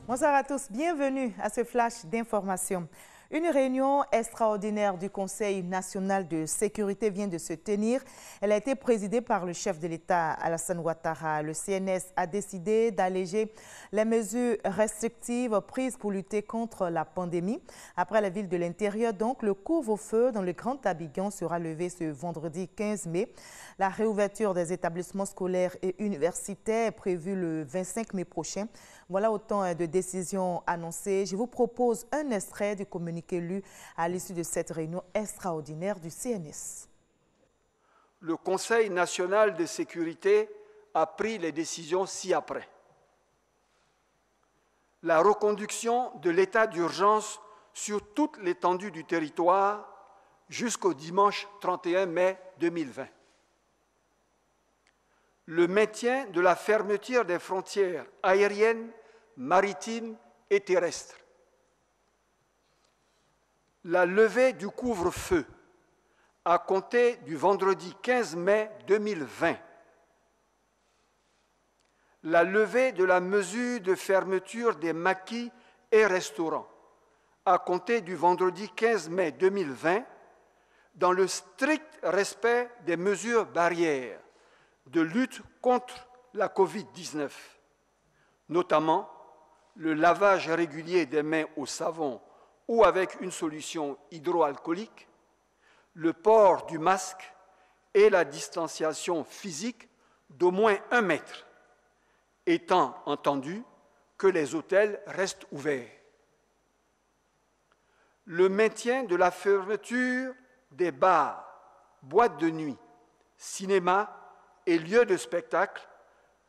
Bonsoir à tous, bienvenue à ce flash d'information. Une réunion extraordinaire du Conseil national de sécurité vient de se tenir. Elle a été présidée par le chef de l'État, Alassane Ouattara. Le CNS a décidé d'alléger les mesures restrictives prises pour lutter contre la pandémie. Après la ville de l'Intérieur, donc, le couvre-feu dans le Grand Abidjan sera levé ce vendredi 15 mai. La réouverture des établissements scolaires et universitaires est prévue le 25 mai prochain. Voilà autant de décisions annoncées. Je vous propose un extrait du communiqué lu à l'issue de cette réunion extraordinaire du CNS. Le Conseil national de sécurité a pris les décisions ci-après. La reconduction de l'état d'urgence sur toute l'étendue du territoire jusqu'au dimanche 31 mai 2020. Le maintien de la fermeture des frontières aériennes, maritimes et terrestres. La levée du couvre-feu à compter du vendredi 15 mai 2020. La levée de la mesure de fermeture des maquis et restaurants à compter du vendredi 15 mai 2020 dans le strict respect des mesures barrières de lutte contre la COVID-19, notamment le lavage régulier des mains au savon ou avec une solution hydroalcoolique, le port du masque et la distanciation physique d'au moins 1 mètre, étant entendu que les hôtels restent ouverts. Le maintien de la fermeture des bars, boîtes de nuit, cinémas et lieux de spectacle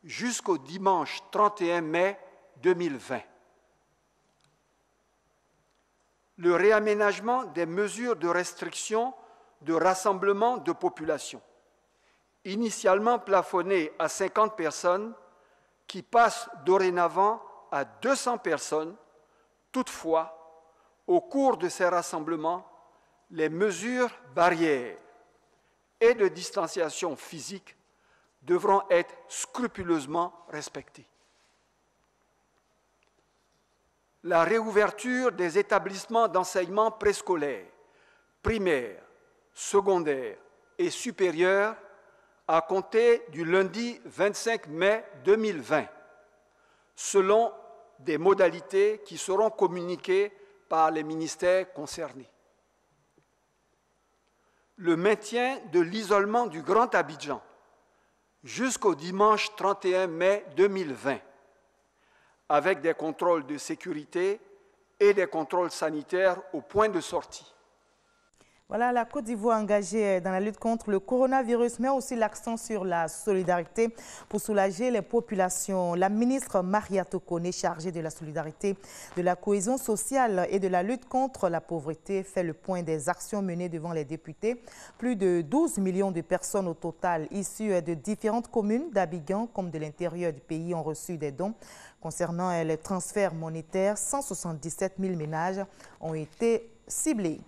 jusqu'au dimanche 31 mai 2020. Le réaménagement des mesures de restriction de rassemblement de population, initialement plafonnées à 50 personnes, qui passent dorénavant à 200 personnes. Toutefois, au cours de ces rassemblements, les mesures barrières et de distanciation physique devront être scrupuleusement respectées. La réouverture des établissements d'enseignement préscolaire, primaire, secondaire et supérieur à compter du lundi 25 mai 2020, selon des modalités qui seront communiquées par les ministères concernés. Le maintien de l'isolement du Grand Abidjan jusqu'au dimanche 31 mai 2020, avec des contrôles de sécurité et des contrôles sanitaires au point de sortie. Voilà, la Côte d'Ivoire engagée dans la lutte contre le coronavirus, mais aussi l'accent sur la solidarité pour soulager les populations. La ministre Mariatou Koné, chargée de la solidarité, de la cohésion sociale et de la lutte contre la pauvreté, fait le point des actions menées devant les députés. Plus de 12 millions de personnes au total, issues de différentes communes d'Abidjan comme de l'intérieur du pays, ont reçu des dons. Concernant les transferts monétaires, 177 000 ménages ont été ciblés.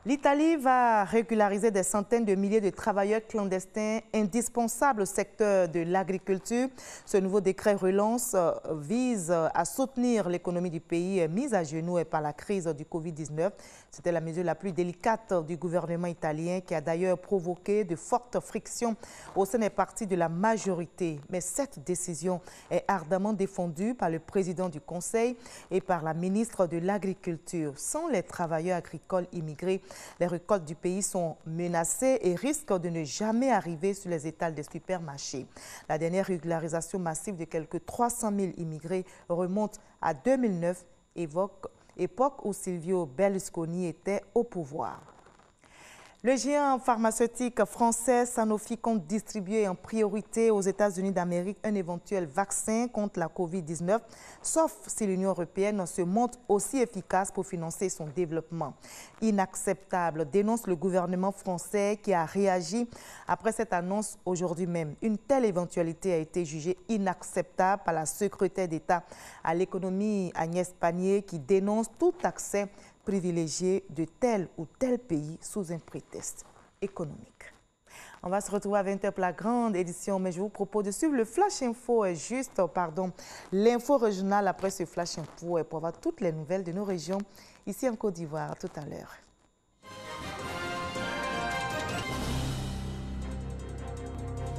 L'Italie va régulariser des centaines de milliers de travailleurs clandestins indispensables au secteur de l'agriculture. Ce nouveau décret relance vise à soutenir l'économie du pays mise à genoux par la crise du Covid-19. C'était la mesure la plus délicate du gouvernement italien qui a d'ailleurs provoqué de fortes frictions au sein des partis de la majorité. Mais cette décision est ardemment défendue par le président du Conseil et par la ministre de l'Agriculture. Sans les travailleurs agricoles immigrés, les récoltes du pays sont menacées et risquent de ne jamais arriver sur les étals des supermarchés. La dernière régularisation massive de quelques 300 000 immigrés remonte à 2009, époque où Silvio Berlusconi était au pouvoir. Le géant pharmaceutique français Sanofi compte distribuer en priorité aux États-Unis d'Amérique un éventuel vaccin contre la COVID-19, sauf si l'Union européenne se montre aussi efficace pour financer son développement. Inacceptable, dénonce le gouvernement français qui a réagi après cette annonce aujourd'hui même. Une telle éventualité a été jugée inacceptable par la secrétaire d'État à l'économie Agnès Pannier qui dénonce tout accès privilégié de tel ou tel pays sous un prétexte économique. On va se retrouver à 20h pour la grande édition, mais je vous propose de suivre le Flash Info, l'info régionale après ce Flash Info pour avoir toutes les nouvelles de nos régions ici en Côte d'Ivoire tout à l'heure.